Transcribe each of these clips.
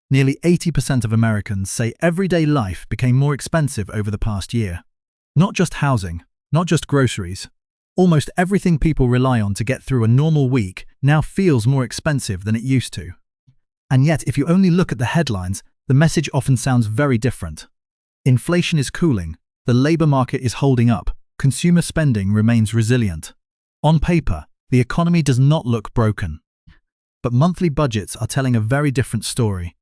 Nearly 80% of Americans say everyday life became more expensive over the past year. Not just housing, not just groceries. Almost everything people rely on to get through a normal week now feels more expensive than it used to. And yet, if you only look at the headlines, the message often sounds very different. Inflation is cooling, the labor market is holding up, consumer spending remains resilient. On paper, the economy does not look broken. But monthly budgets are telling a very different story.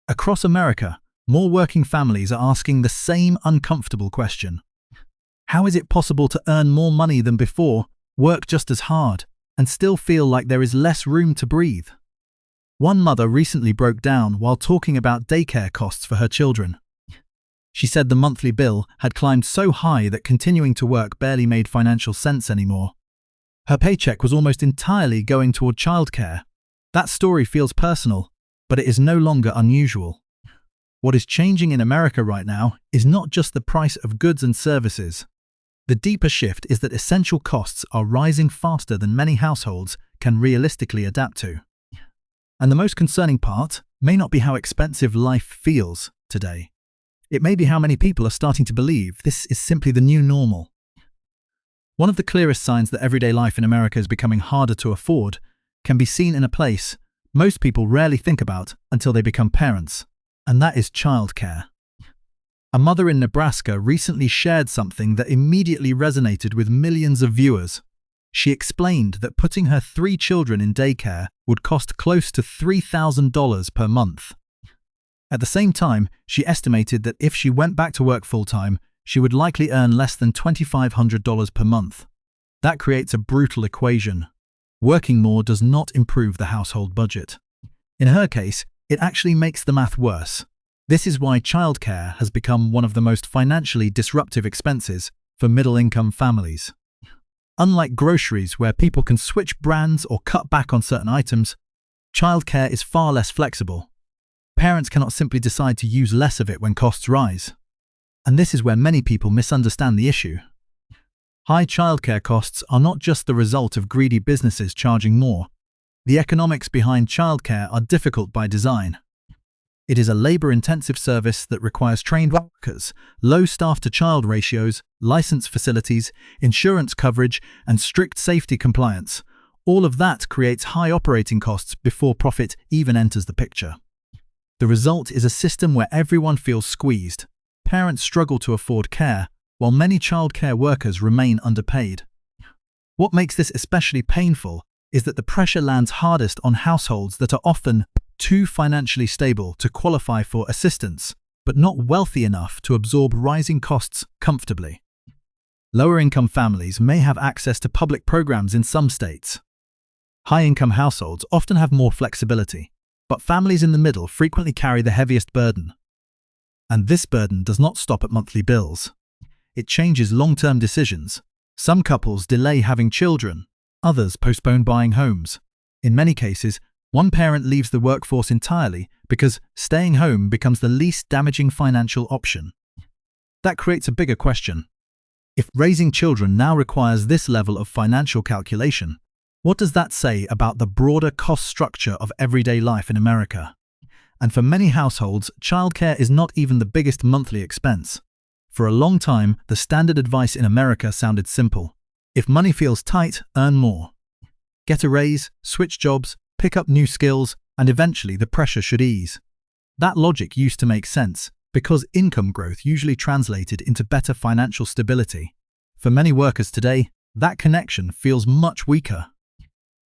Across America, more working families are asking the same uncomfortable question. How is it possible to earn more money than before, work just as hard, and still feel like there is less room to breathe? One mother recently broke down while talking about daycare costs for her children. She said the monthly bill had climbed so high that continuing to work barely made financial sense anymore. Her paycheck was almost entirely going toward childcare. That story feels personal, but it is no longer unusual. What is changing in America right now is not just the price of goods and services. The deeper shift is that essential costs are rising faster than many households can realistically adapt to. And the most concerning part may not be how expensive life feels today. It may be how many people are starting to believe this is simply the new normal. One of the clearest signs that everyday life in America is becoming harder to afford can be seen in a place most people rarely think about until they become parents, and that is childcare. A mother in Nebraska recently shared something that immediately resonated with millions of viewers. She explained that putting her 3 children in daycare would cost close to $3,000 per month. At the same time, she estimated that if she went back to work full-time, she would likely earn less than $2,500 per month. That creates a brutal equation. Working more does not improve the household budget. In her case, it actually makes the math worse. This is why childcare has become one of the most financially disruptive expenses for middle-income families. Unlike groceries, where people can switch brands or cut back on certain items, childcare is far less flexible. Parents cannot simply decide to use less of it when costs rise. And this is where many people misunderstand the issue. High childcare costs are not just the result of greedy businesses charging more. The economics behind childcare are difficult by design. It is a labor-intensive service that requires trained workers, low staff-to-child ratios, licensed facilities, insurance coverage, and strict safety compliance. All of that creates high operating costs before profit even enters the picture. The result is a system where everyone feels squeezed. Parents struggle to afford care, while many childcare workers remain underpaid. What makes this especially painful is that the pressure lands hardest on households that are often too financially stable to qualify for assistance, but not wealthy enough to absorb rising costs comfortably. Lower-income families may have access to public programs in some states. High-income households often have more flexibility, but families in the middle frequently carry the heaviest burden. And this burden does not stop at monthly bills. It changes long-term decisions. Some couples delay having children, others postpone buying homes. In many cases, one parent leaves the workforce entirely because staying home becomes the least damaging financial option. That creates a bigger question. If raising children now requires this level of financial calculation, what does that say about the broader cost structure of everyday life in America? And for many households, childcare is not even the biggest monthly expense. For a long time, the standard advice in America sounded simple. If money feels tight, earn more. Get a raise, switch jobs, pick up new skills, and eventually the pressure should ease. That logic used to make sense because income growth usually translated into better financial stability. For many workers today, that connection feels much weaker.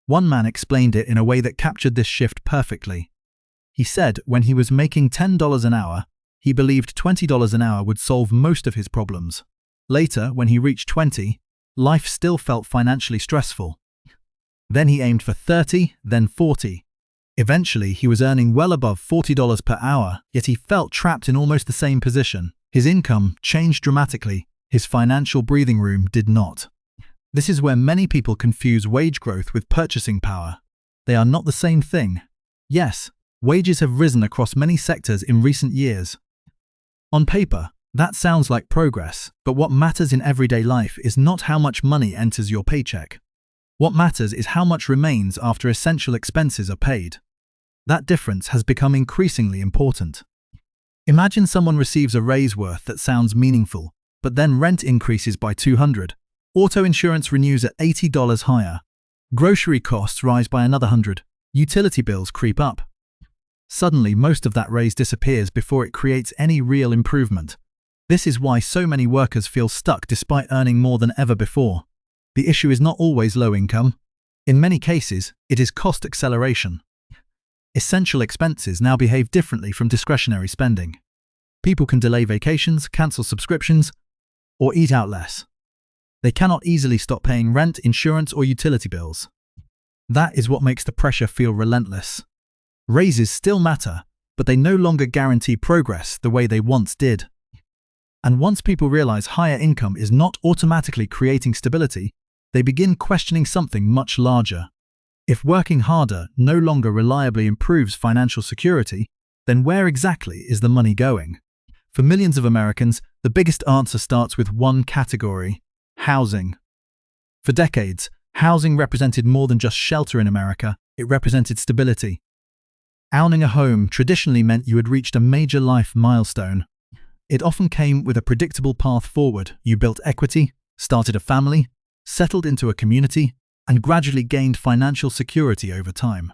One man explained it in a way that captured this shift perfectly. He said when he was making $10 an hour, he believed $20 an hour would solve most of his problems. Later, when he reached 20, life still felt financially stressful. Then he aimed for 30, then 40. Eventually, he was earning well above $40 per hour, yet he felt trapped in almost the same position. His income changed dramatically. His financial breathing room did not. This is where many people confuse wage growth with purchasing power. They are not the same thing. Yes, wages have risen across many sectors in recent years. On paper, that sounds like progress, but what matters in everyday life is not how much money enters your paycheck. What matters is how much remains after essential expenses are paid. That difference has become increasingly important. Imagine someone receives a raise worth that sounds meaningful, but then rent increases by $200. Auto insurance renews at $80 higher. Grocery costs rise by another $100. Utility bills creep up. Suddenly, most of that raise disappears before it creates any real improvement. This is why so many workers feel stuck despite earning more than ever before. The issue is not always low income. In many cases, it is cost acceleration. Essential expenses now behave differently from discretionary spending. People can delay vacations, cancel subscriptions, or eat out less. They cannot easily stop paying rent, insurance, or utility bills. That is what makes the pressure feel relentless. Raises still matter, but they no longer guarantee progress the way they once did. And once people realize higher income is not automatically creating stability, they begin questioning something much larger. If working harder no longer reliably improves financial security, then where exactly is the money going? For millions of Americans, the biggest answer starts with one category: housing. For decades, housing represented more than just shelter in America, it represented stability. Owning a home traditionally meant you had reached a major life milestone. It often came with a predictable path forward. You built equity, started a family, settled into a community, and gradually gained financial security over time.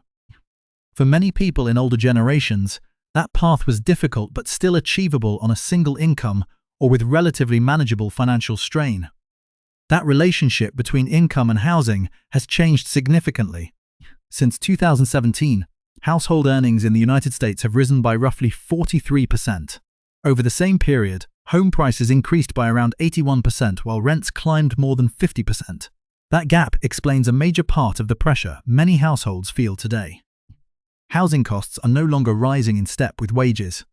For many people in older generations, that path was difficult but still achievable on a single income or with relatively manageable financial strain. That relationship between income and housing has changed significantly. Since 2017, household earnings in the United States have risen by roughly 43%. Over the same period, home prices increased by around 81% while rents climbed more than 50%. That gap explains a major part of the pressure many households feel today. Housing costs are no longer rising in step with wages.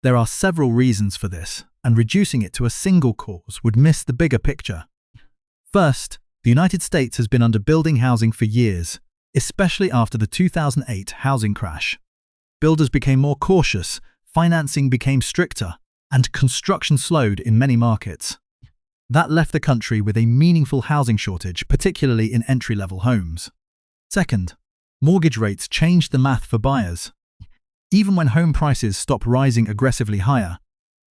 There are several reasons for this, and reducing it to a single cause would miss the bigger picture. First, the United States has been underbuilding housing for years, especially after the 2008 housing crash. Builders became more cautious, financing became stricter, and construction slowed in many markets. That left the country with a meaningful housing shortage, particularly in entry-level homes. Second, mortgage rates changed the math for buyers. Even when home prices stop rising aggressively higher,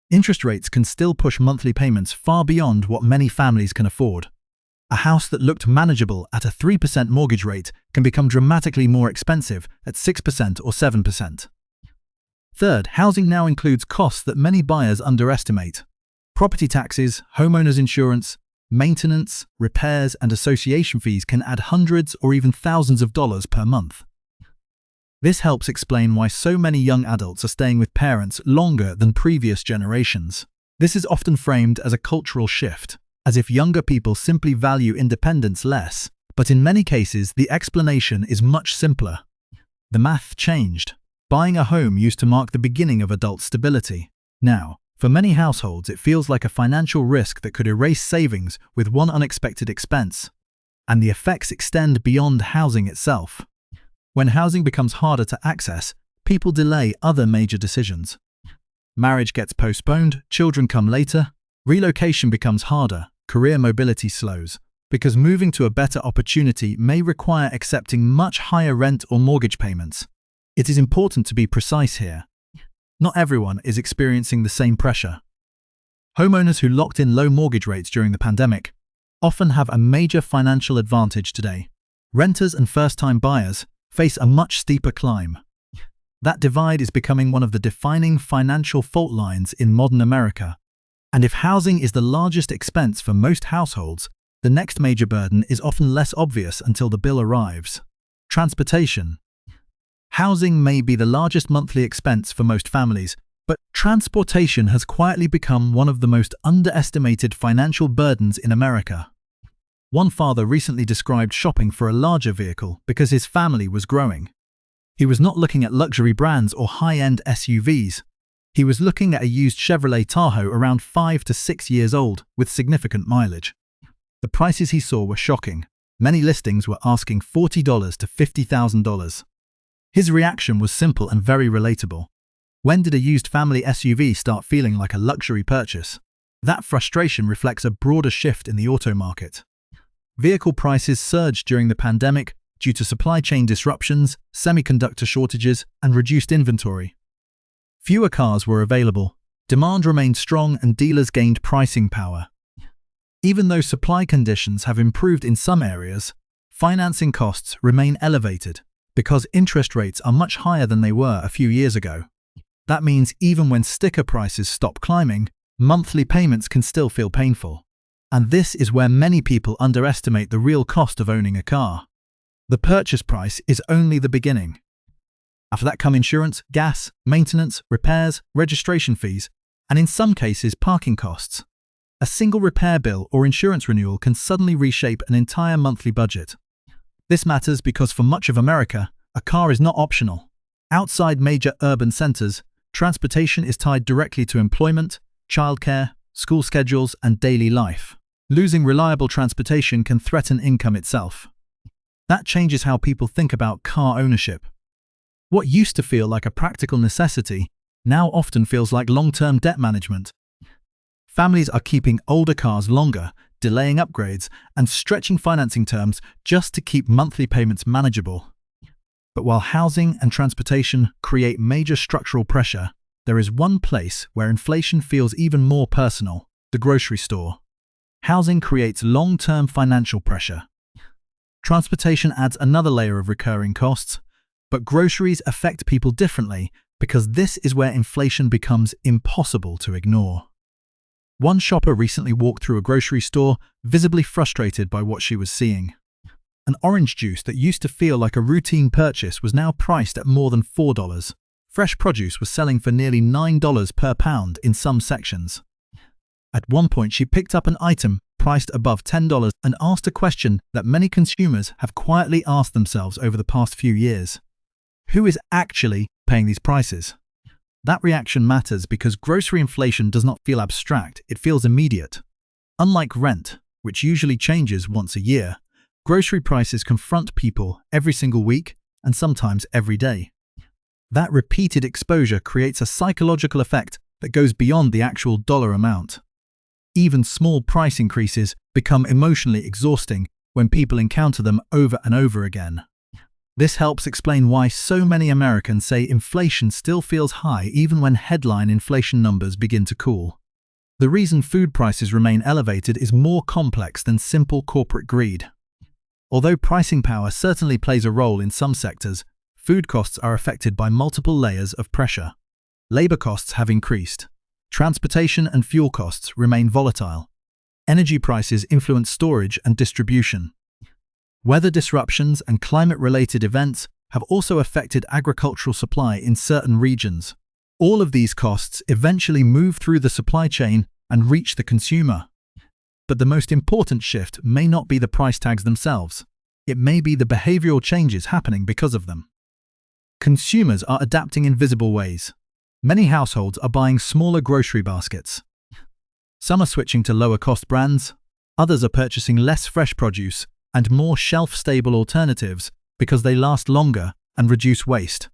interest rates can still push monthly payments far beyond what many families can afford. A house that looked manageable at a 3% mortgage rate can become dramatically more expensive at 6% or 7%. Third, housing now includes costs that many buyers underestimate. Property taxes, homeowners insurance, maintenance, repairs, and association fees can add hundreds or even thousands of dollars per month. This helps explain why so many young adults are staying with parents longer than previous generations. This is often framed as a cultural shift, as if younger people simply value independence less, but in many cases the explanation is much simpler. The math changed. Buying a home used to mark the beginning of adult stability. Now, for many households, it feels like a financial risk that could erase savings with one unexpected expense. And the effects extend beyond housing itself. When housing becomes harder to access, people delay other major decisions. Marriage gets postponed, children come later, relocation becomes harder, career mobility slows, because moving to a better opportunity may require accepting much higher rent or mortgage payments. It is important to be precise here. Not everyone is experiencing the same pressure. Homeowners who locked in low mortgage rates during the pandemic often have a major financial advantage today. Renters and first-time buyers face a much steeper climb. That divide is becoming one of the defining financial fault lines in modern America. And if housing is the largest expense for most households, the next major burden is often less obvious until the bill arrives. Transportation. Housing may be the largest monthly expense for most families, but transportation has quietly become one of the most underestimated financial burdens in America. One father recently described shopping for a larger vehicle because his family was growing. He was not looking at luxury brands or high-end SUVs. He was looking at a used Chevrolet Tahoe around 5 to 6 years old with significant mileage. The prices he saw were shocking. Many listings were asking $40,000 to $50,000. His reaction was simple and very relatable. When did a used family SUV start feeling like a luxury purchase? That frustration reflects a broader shift in the auto market. Vehicle prices surged during the pandemic, due to supply chain disruptions, semiconductor shortages, and reduced inventory. Fewer cars were available, demand remained strong, and dealers gained pricing power. Even though supply conditions have improved in some areas, financing costs remain elevated because interest rates are much higher than they were a few years ago. That means even when sticker prices stop climbing, monthly payments can still feel painful. And this is where many people underestimate the real cost of owning a car. The purchase price is only the beginning. After that come insurance, gas, maintenance, repairs, registration fees, and in some cases parking costs. A single repair bill or insurance renewal can suddenly reshape an entire monthly budget. This matters because for much of America, a car is not optional. Outside major urban centers, transportation is tied directly to employment, childcare, school schedules, and daily life. Losing reliable transportation can threaten income itself. That changes how people think about car ownership. What used to feel like a practical necessity now often feels like long-term debt management. Families are keeping older cars longer, delaying upgrades, and stretching financing terms just to keep monthly payments manageable. But while housing and transportation create major structural pressure, there is one place where inflation feels even more personal: the grocery store. Housing creates long-term financial pressure. Transportation adds another layer of recurring costs, but groceries affect people differently because this is where inflation becomes impossible to ignore. One shopper recently walked through a grocery store, visibly frustrated by what she was seeing. An orange juice that used to feel like a routine purchase was now priced at more than $4. Fresh produce was selling for nearly $9 per pound in some sections. At one point, she picked up an item priced above $10 and asked a question that many consumers have quietly asked themselves over the past few years. Who is actually paying these prices? That reaction matters because grocery inflation does not feel abstract, it feels immediate. Unlike rent, which usually changes once a year, grocery prices confront people every single week and sometimes every day. That repeated exposure creates a psychological effect that goes beyond the actual dollar amount. Even small price increases become emotionally exhausting when people encounter them over and over again. This helps explain why so many Americans say inflation still feels high even when headline inflation numbers begin to cool. The reason food prices remain elevated is more complex than simple corporate greed. Although pricing power certainly plays a role in some sectors, food costs are affected by multiple layers of pressure. Labor costs have increased. Transportation and fuel costs remain volatile. Energy prices influence storage and distribution. Weather disruptions and climate-related events have also affected agricultural supply in certain regions. All of these costs eventually move through the supply chain and reach the consumer. But the most important shift may not be the price tags themselves. It may be the behavioral changes happening because of them. Consumers are adapting in visible ways. Many households are buying smaller grocery baskets. Some are switching to lower-cost brands. Others are purchasing less fresh produce and more shelf-stable alternatives because they last longer and reduce waste.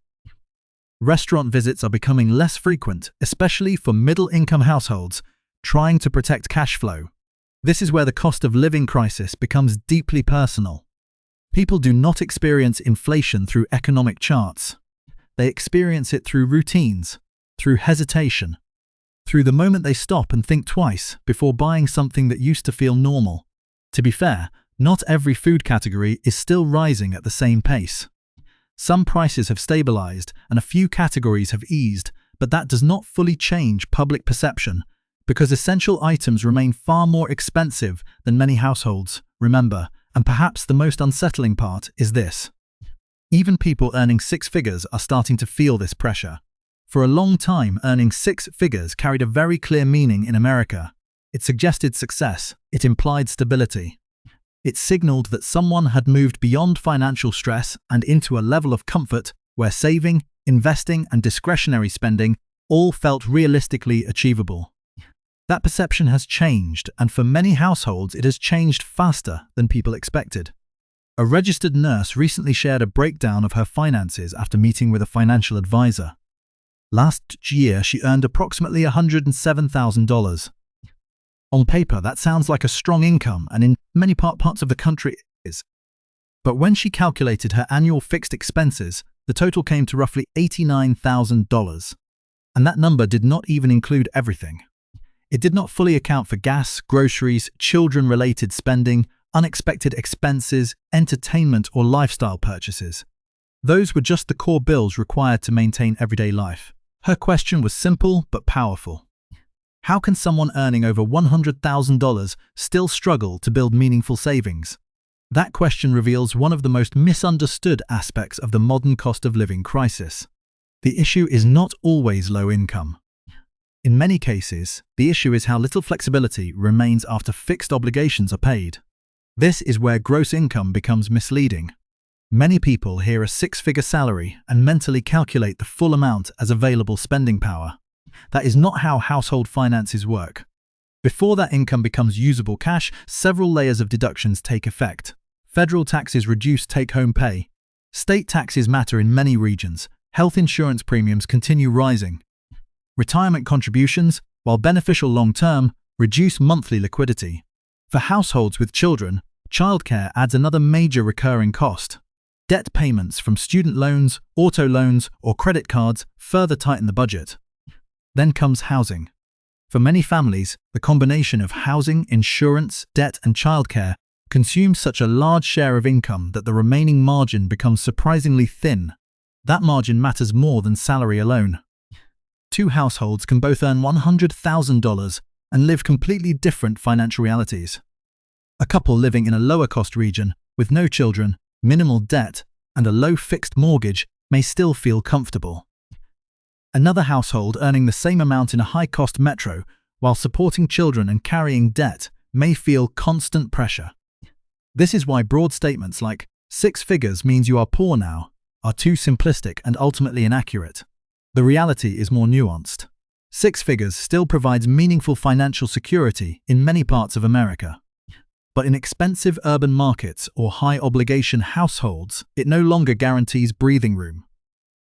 Restaurant visits are becoming less frequent, especially for middle-income households trying to protect cash flow. This is where the cost of living crisis becomes deeply personal. People do not experience inflation through economic charts. They experience it through routines, through hesitation, through the moment they stop and think twice before buying something that used to feel normal. To be fair, not every food category is still rising at the same pace. Some prices have stabilized and a few categories have eased, but that does not fully change public perception because essential items remain far more expensive than many households remember, and perhaps the most unsettling part is this. Even people earning six figures are starting to feel this pressure. For a long time, earning six figures carried a very clear meaning in America. It suggested success, it implied stability. It signaled that someone had moved beyond financial stress and into a level of comfort where saving, investing, and discretionary spending all felt realistically achievable. That perception has changed, and for many households it has changed faster than people expected. A registered nurse recently shared a breakdown of her finances after meeting with a financial advisor. Last year, she earned approximately $107,000. On paper, that sounds like a strong income, and in many parts of the country it is. But when she calculated her annual fixed expenses, the total came to roughly $89,000. And that number did not even include everything. It did not fully account for gas, groceries, children-related spending, unexpected expenses, entertainment, or lifestyle purchases. Those were just the core bills required to maintain everyday life. Her question was simple but powerful. How can someone earning over $100,000 still struggle to build meaningful savings? That question reveals one of the most misunderstood aspects of the modern cost of living crisis. The issue is not always low income. In many cases, the issue is how little flexibility remains after fixed obligations are paid. This is where gross income becomes misleading. Many people hear a six-figure salary and mentally calculate the full amount as available spending power. That is not how household finances work. Before that income becomes usable cash, several layers of deductions take effect. Federal taxes reduce take-home pay. State taxes matter in many regions. Health insurance premiums continue rising. Retirement contributions, while beneficial long-term, reduce monthly liquidity. For households with children, childcare adds another major recurring cost. Debt payments from student loans, auto loans, or credit cards further tighten the budget. Then comes housing. For many families, the combination of housing, insurance, debt, and childcare consumes such a large share of income that the remaining margin becomes surprisingly thin. That margin matters more than salary alone. Two households can both earn $100,000 and live completely different financial realities. A couple living in a lower-cost region with no children, minimal debt, and a low fixed mortgage may still feel comfortable. Another household earning the same amount in a high-cost metro while supporting children and carrying debt may feel constant pressure. This is why broad statements like "six figures means you are poor now" are too simplistic and ultimately inaccurate. The reality is more nuanced. Six figures still provides meaningful financial security in many parts of America. But in expensive urban markets or high-obligation households, it no longer guarantees breathing room.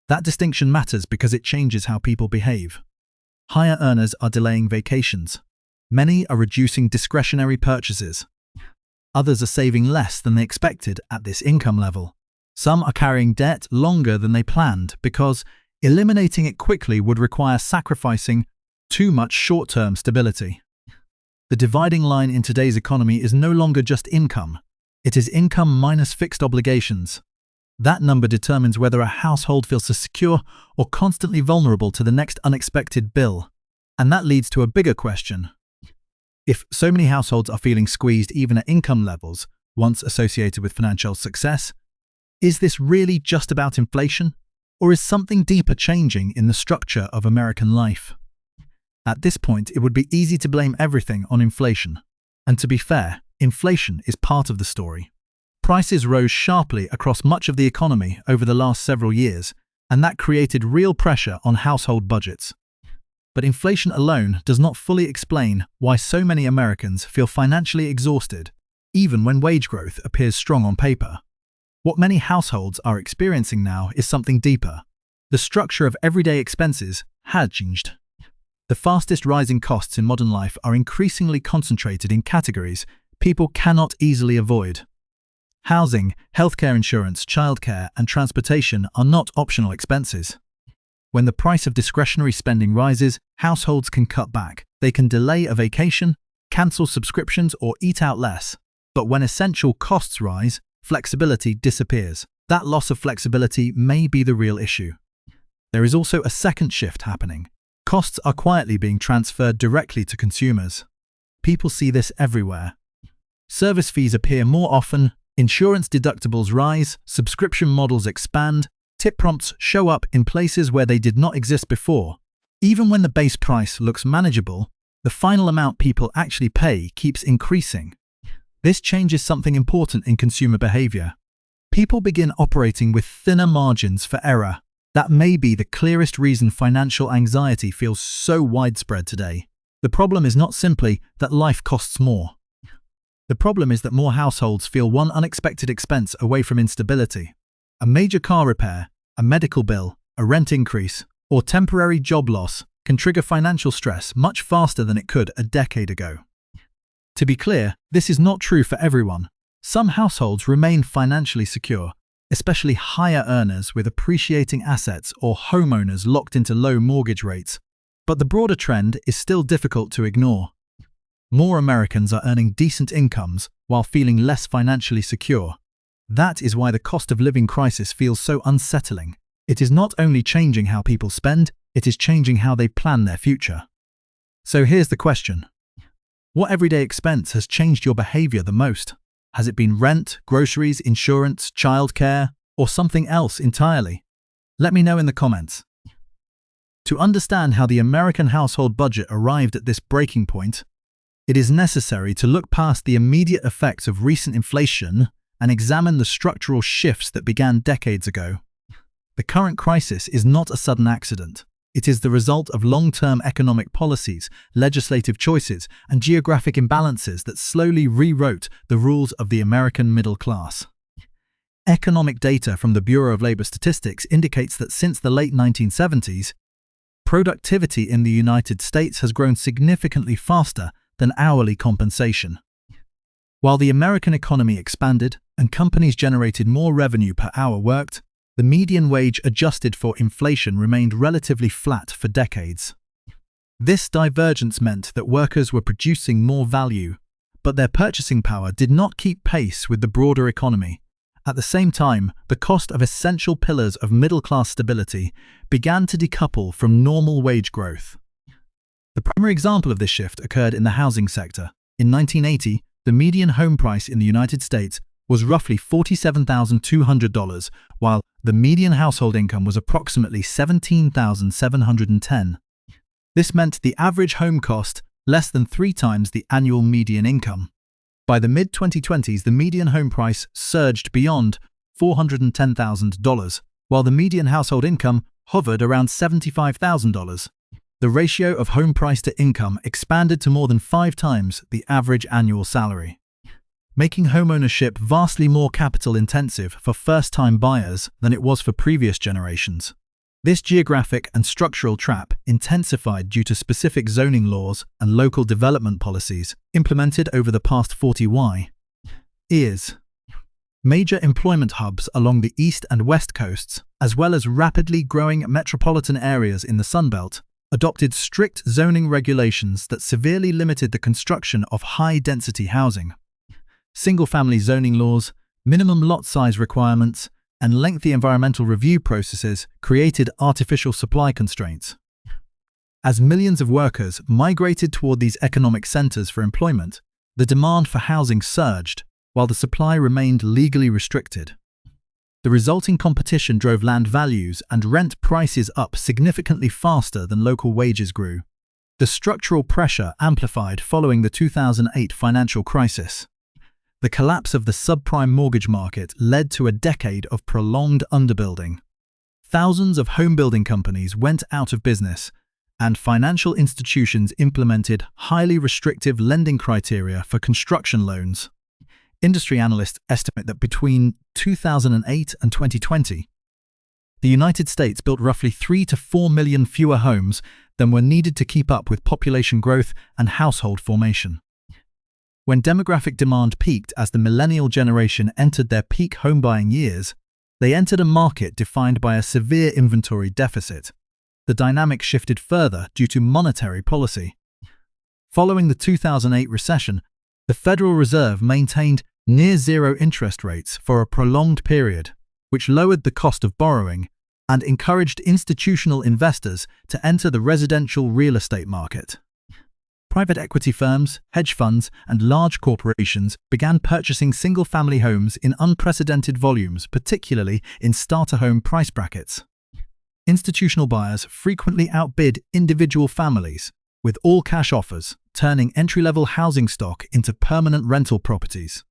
That distinction matters because it changes how people behave. Higher earners are delaying vacations. Many are reducing discretionary purchases. Others are saving less than they expected at this income level. Some are carrying debt longer than they planned because eliminating it quickly would require sacrificing too much short-term stability. The dividing line in today's economy is no longer just income. It is income minus fixed obligations. That number determines whether a household feels secure or constantly vulnerable to the next unexpected bill. And that leads to a bigger question. If so many households are feeling squeezed even at income levels once associated with financial success, is this really just about inflation? Or is something deeper changing in the structure of American life? At this point, it would be easy to blame everything on inflation. And to be fair, inflation is part of the story. Prices rose sharply across much of the economy over the last several years, and that created real pressure on household budgets. But inflation alone does not fully explain why so many Americans feel financially exhausted, even when wage growth appears strong on paper. What many households are experiencing now is something deeper. The structure of everyday expenses had changed. The fastest rising costs in modern life are increasingly concentrated in categories people cannot easily avoid. Housing, healthcare insurance, childcare, and transportation are not optional expenses. When the price of discretionary spending rises, households can cut back. They can delay a vacation, cancel subscriptions, or eat out less. But when essential costs rise, flexibility disappears. That loss of flexibility may be the real issue. There is also a second shift happening. Costs are quietly being transferred directly to consumers. People see this everywhere. Service fees appear more often, insurance deductibles rise, subscription models expand, tip prompts show up in places where they did not exist before. Even when the base price looks manageable, the final amount people actually pay keeps increasing. This changes something important in consumer behavior. People begin operating with thinner margins for error. That may be the clearest reason financial anxiety feels so widespread today. The problem is not simply that life costs more. The problem is that more households feel one unexpected expense away from instability. A major car repair, a medical bill, a rent increase, or temporary job loss can trigger financial stress much faster than it could a decade ago. To be clear, this is not true for everyone. Some households remain financially secure, especially higher earners with appreciating assets or homeowners locked into low mortgage rates. But the broader trend is still difficult to ignore. More Americans are earning decent incomes while feeling less financially secure. That is why the cost of living crisis feels so unsettling. It is not only changing how people spend, it is changing how they plan their future. So here's the question. What everyday expense has changed your behavior the most? Has it been rent, groceries, insurance, childcare, or something else entirely? Let me know in the comments. To understand how the American household budget arrived at this breaking point, it is necessary to look past the immediate effects of recent inflation and examine the structural shifts that began decades ago. The current crisis is not a sudden accident. It is the result of long-term economic policies, legislative choices, and geographic imbalances that slowly rewrote the rules of the American middle class. Economic data from the Bureau of Labor Statistics indicates that since the late 1970s, productivity in the United States has grown significantly faster than hourly compensation. While the American economy expanded and companies generated more revenue per hour worked, the median wage adjusted for inflation remained relatively flat for decades. This divergence meant that workers were producing more value, but their purchasing power did not keep pace with the broader economy. At the same time, the cost of essential pillars of middle-class stability began to decouple from normal wage growth. The primary example of this shift occurred in the housing sector. In 1980, the median home price in the United States was roughly $47,200, while the median household income was approximately $17,710. This meant the average home cost less than 3 times the annual median income. By the mid-2020s, the median home price surged beyond $410,000, while the median household income hovered around $75,000. The ratio of home price to income expanded to more than 5 times the average annual salary, making homeownership vastly more capital-intensive for first-time buyers than it was for previous generations. This geographic and structural trap intensified due to specific zoning laws and local development policies implemented over the past 40 years. Major employment hubs along the east and west coasts, as well as rapidly growing metropolitan areas in the Sunbelt, adopted strict zoning regulations that severely limited the construction of high-density housing. Single-family zoning laws, minimum lot size requirements, and lengthy environmental review processes created artificial supply constraints. As millions of workers migrated toward these economic centers for employment, the demand for housing surged, while the supply remained legally restricted. The resulting competition drove land values and rent prices up significantly faster than local wages grew. The structural pressure amplified following the 2008 financial crisis. The collapse of the subprime mortgage market led to a decade of prolonged underbuilding. Thousands of home-building companies went out of business, and financial institutions implemented highly restrictive lending criteria for construction loans. Industry analysts estimate that between 2008 and 2020, the United States built roughly 3 to 4 million fewer homes than were needed to keep up with population growth and household formation. When demographic demand peaked as the millennial generation entered their peak home-buying years, they entered a market defined by a severe inventory deficit. The dynamic shifted further due to monetary policy. Following the 2008 recession, the Federal Reserve maintained near-zero interest rates for a prolonged period, which lowered the cost of borrowing and encouraged institutional investors to enter the residential real estate market. Private equity firms, hedge funds, and large corporations began purchasing single-family homes in unprecedented volumes, particularly in starter home price brackets. Institutional buyers frequently outbid individual families, with all-cash offers, turning entry-level housing stock into permanent rental properties.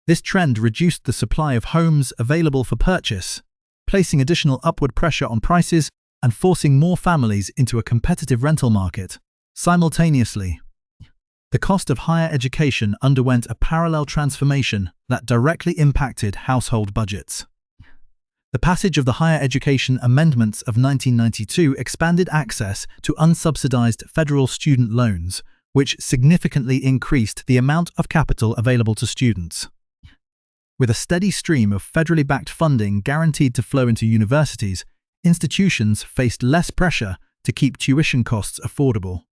This trend reduced the supply of homes available for purchase, placing additional upward pressure on prices and forcing more families into a competitive rental market. Simultaneously, the cost of higher education underwent a parallel transformation that directly impacted household budgets. The passage of the Higher Education Amendments of 1992 expanded access to unsubsidized federal student loans, which significantly increased the amount of capital available to students. With a steady stream of federally backed funding guaranteed to flow into universities, institutions faced less pressure to keep tuition costs affordable.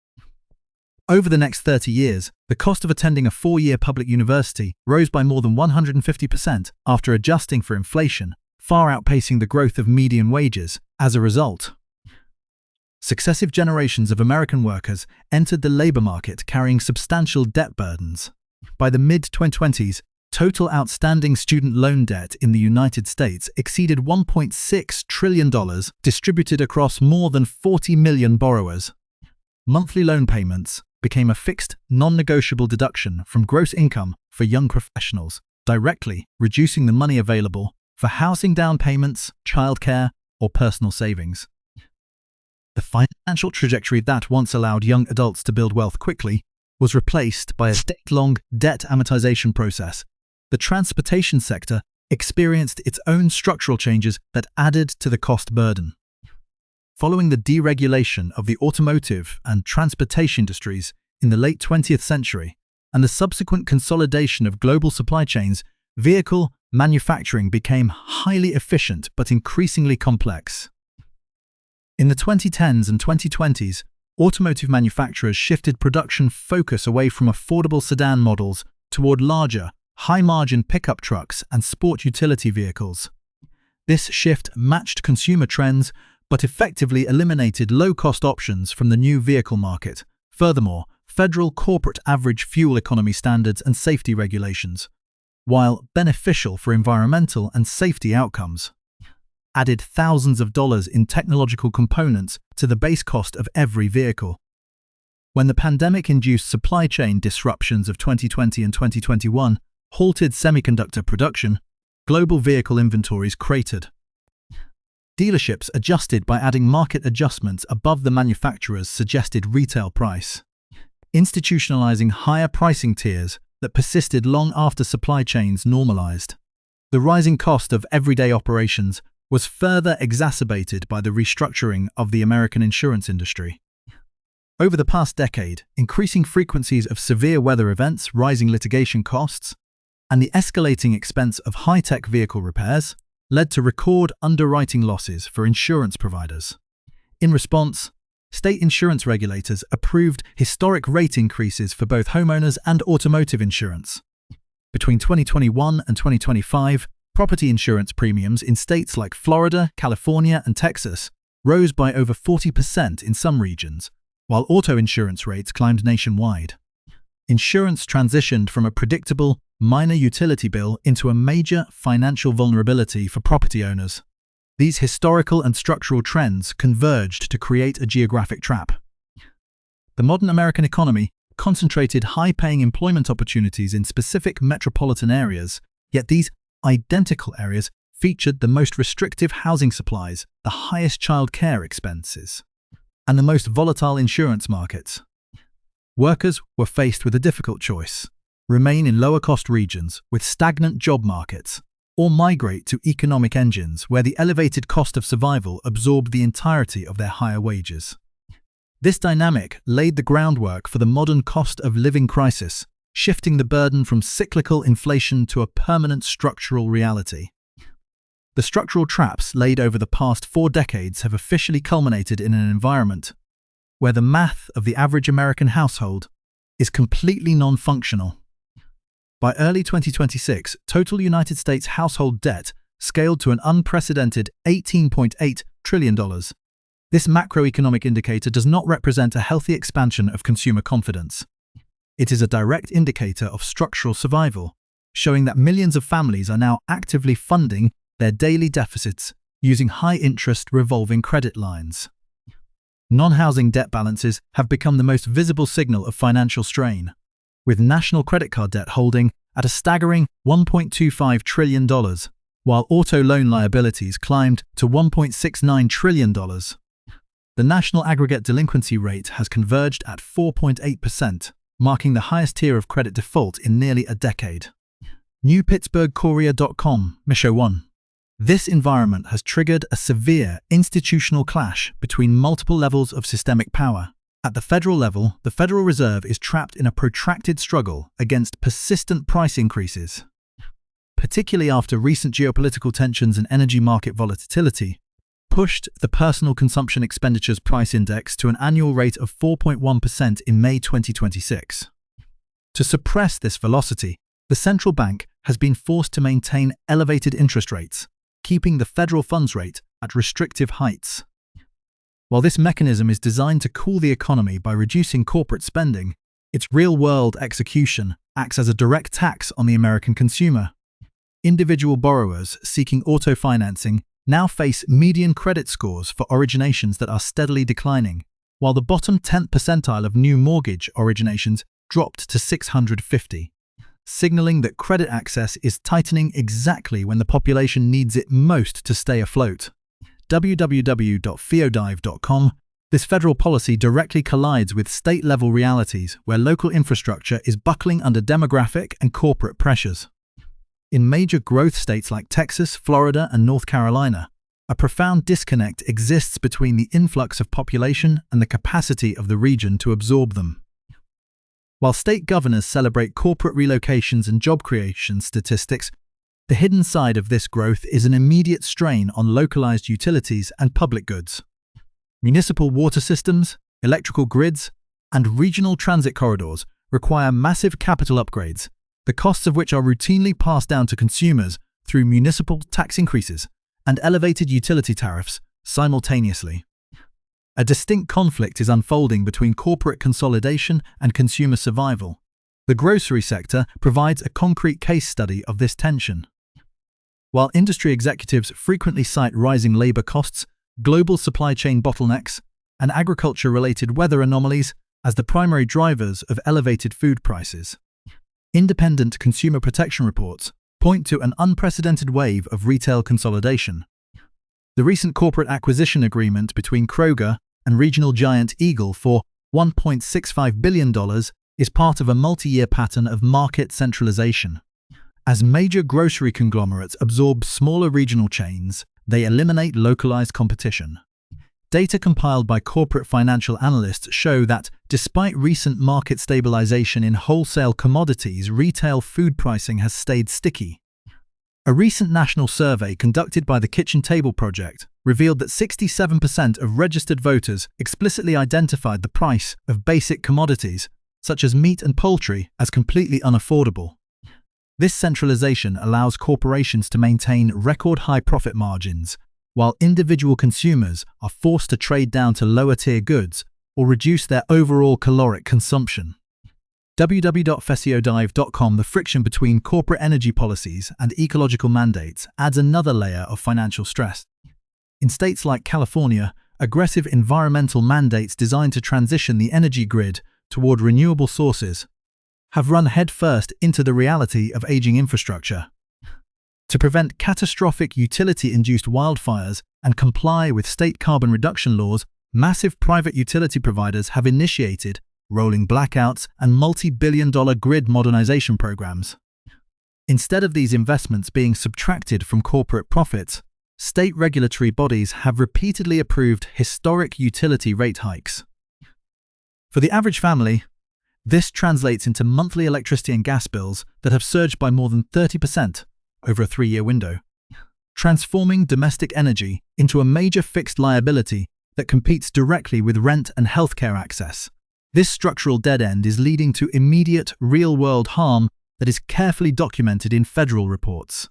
Over the next 30 years, the cost of attending a 4-year public university rose by more than 150% after adjusting for inflation, far outpacing the growth of median wages. As a result, successive generations of American workers entered the labor market carrying substantial debt burdens. By the mid-2020s, total outstanding student loan debt in the United States exceeded $1.6 trillion, distributed across more than 40 million borrowers. Monthly loan payments became a fixed, non-negotiable deduction from gross income for young professionals, directly reducing the money available for housing down payments, childcare, or personal savings. The financial trajectory that once allowed young adults to build wealth quickly was replaced by a decade-long debt amortization process. The transportation sector experienced its own structural changes that added to the cost burden. Following the deregulation of the automotive and transportation industries in the late 20th century and the subsequent consolidation of global supply chains, vehicle manufacturing became highly efficient but increasingly complex. In the 2010s and 2020s, automotive manufacturers shifted production focus away from affordable sedan models toward larger, high-margin pickup trucks and sport utility vehicles. This shift matched consumer trends but effectively eliminated low-cost options from the new vehicle market. Furthermore, federal corporate average fuel economy standards and safety regulations, while beneficial for environmental and safety outcomes, added thousands of dollars in technological components to the base cost of every vehicle. When the pandemic-induced supply chain disruptions of 2020 and 2021 halted semiconductor production, global vehicle inventories cratered. Dealerships adjusted by adding market adjustments above the manufacturer's suggested retail price, institutionalizing higher pricing tiers that persisted long after supply chains normalized. The rising cost of everyday operations was further exacerbated by the restructuring of the American insurance industry. Over the past decade, increasing frequencies of severe weather events, rising litigation costs, and the escalating expense of high-tech vehicle repairs led to record underwriting losses for insurance providers. In response, state insurance regulators approved historic rate increases for both homeowners and automotive insurance. Between 2021 and 2025, property insurance premiums in states like Florida, California, and Texas rose by over 40% in some regions, while auto insurance rates climbed nationwide. Insurance transitioned from a predictable, minor utility bill into a major financial vulnerability for property owners. These historical and structural trends converged to create a geographic trap. The modern American economy concentrated high-paying employment opportunities in specific metropolitan areas, yet these identical areas featured the most restrictive housing supplies, the highest child care expenses, and the most volatile insurance markets. Workers were faced with a difficult choice: remain in lower-cost regions with stagnant job markets, or migrate to economic engines where the elevated cost of survival absorbed the entirety of their higher wages. This dynamic laid the groundwork for the modern cost of living crisis, shifting the burden from cyclical inflation to a permanent structural reality. The structural traps laid over the past 4 decades have officially culminated in an environment where the math of the average American household is completely non-functional. By early 2026, total United States household debt scaled to an unprecedented $18.8 trillion. This macroeconomic indicator does not represent a healthy expansion of consumer confidence. It is a direct indicator of structural survival, showing that millions of families are now actively funding their daily deficits using high-interest revolving credit lines. Non-housing debt balances have become the most visible signal of financial strain, with national credit card debt holding at a staggering $1.25 trillion, while auto loan liabilities climbed to $1.69 trillion. The national aggregate delinquency rate has converged at 4.8%, marking the highest tier of credit default in nearly a decade. NewPittsburghCourier.com, Misho 1. This environment has triggered a severe institutional clash between multiple levels of systemic power. At the federal level, the Federal Reserve is trapped in a protracted struggle against persistent price increases. particularly after recent geopolitical tensions and energy market volatility, pushed the Personal Consumption Expenditures Price Index to an annual rate of 4.1% in May 2026. To suppress this velocity, the central bank has been forced to maintain elevated interest rates, keeping the federal funds rate at restrictive heights. While this mechanism is designed to cool the economy by reducing corporate spending, its real-world execution acts as a direct tax on the American consumer. Individual borrowers seeking auto financing now face median credit scores for originations that are steadily declining, while the bottom 10th percentile of new mortgage originations dropped to 650, signaling that credit access is tightening exactly when the population needs it most to stay afloat. www.feodive.com. This federal policy directly collides with state-level realities where local infrastructure is buckling under demographic and corporate pressures. In major growth states like Texas, Florida, and North Carolina, a profound disconnect exists between the influx of population and the capacity of the region to absorb them. While state governors celebrate corporate relocations and job creation statistics, the hidden side of this growth is an immediate strain on localized utilities and public goods. Municipal water systems, electrical grids, and regional transit corridors require massive capital upgrades, the costs of which are routinely passed down to consumers through municipal tax increases and elevated utility tariffs simultaneously. A distinct conflict is unfolding between corporate consolidation and consumer survival. The grocery sector provides a concrete case study of this tension. While industry executives frequently cite rising labor costs, global supply chain bottlenecks, and agriculture-related weather anomalies as the primary drivers of elevated food prices, independent consumer protection reports point to an unprecedented wave of retail consolidation. The recent corporate acquisition agreement between Kroger and regional giant Eagle for $1.65 billion is part of a multi-year pattern of market centralization. As major grocery conglomerates absorb smaller regional chains, they eliminate localized competition. Data compiled by corporate financial analysts show that, despite recent market stabilization in wholesale commodities, retail food pricing has stayed sticky. A recent national survey conducted by the Kitchen Table Project revealed that 67% of registered voters explicitly identified the price of basic commodities, such as meat and poultry, as completely unaffordable. This centralization allows corporations to maintain record-high profit margins, while individual consumers are forced to trade down to lower-tier goods or reduce their overall caloric consumption. www.feodive.com. The friction between corporate energy policies and ecological mandates adds another layer of financial stress. In states like California, aggressive environmental mandates designed to transition the energy grid toward renewable sources have run headfirst into the reality of aging infrastructure. To prevent catastrophic utility-induced wildfires and comply with state carbon reduction laws, massive private utility providers have initiated rolling blackouts and multi-billion-dollar grid modernization programs. Instead of these investments being subtracted from corporate profits, state regulatory bodies have repeatedly approved historic utility rate hikes. For the average family, this translates into monthly electricity and gas bills that have surged by more than 30% over a 3-year window, transforming domestic energy into a major fixed liability that competes directly with rent and healthcare access. This structural dead end is leading to immediate, real-world harm that is carefully documented in federal reports.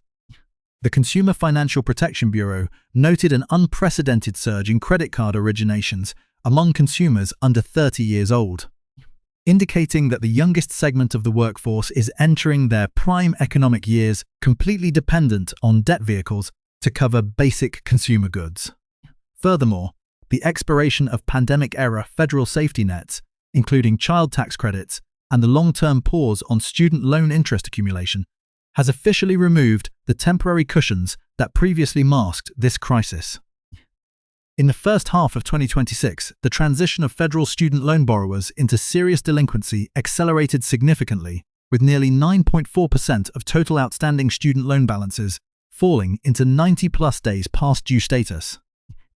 The Consumer Financial Protection Bureau noted an unprecedented surge in credit card originations among consumers under 30 years old, indicating that the youngest segment of the workforce is entering their prime economic years, completely dependent on debt vehicles to cover basic consumer goods. Furthermore, the expiration of pandemic-era federal safety nets, including child tax credits, and the long-term pause on student loan interest accumulation, has officially removed the temporary cushions that previously masked this crisis. In the first half of 2026, the transition of federal student loan borrowers into serious delinquency accelerated significantly, with nearly 9.4% of total outstanding student loan balances falling into 90-plus days past due status.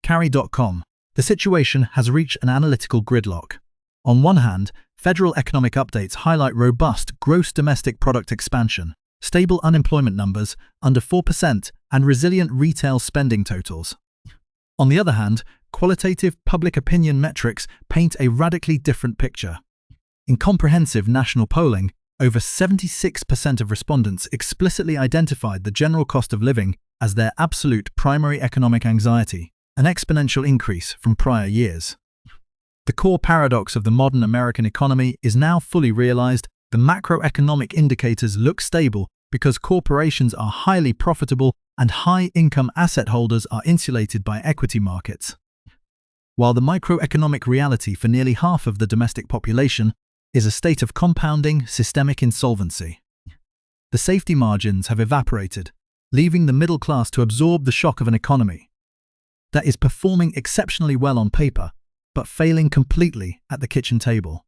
Carry.com. The situation has reached an analytical gridlock. On one hand, federal economic updates highlight robust gross domestic product expansion, stable unemployment numbers under 4%, and resilient retail spending totals. On the other hand, qualitative public opinion metrics paint a radically different picture. In comprehensive national polling, over 76% of respondents explicitly identified the general cost of living as their absolute primary economic anxiety, an exponential increase from prior years. The core paradox of the modern American economy is now fully realized. The macroeconomic indicators look stable because corporations are highly profitable and high-income asset holders are insulated by equity markets. While the microeconomic reality for nearly half of the domestic population is a state of compounding systemic insolvency. The safety margins have evaporated, leaving the middle class to absorb the shock of an economy that is performing exceptionally well on paper, but failing completely at the kitchen table.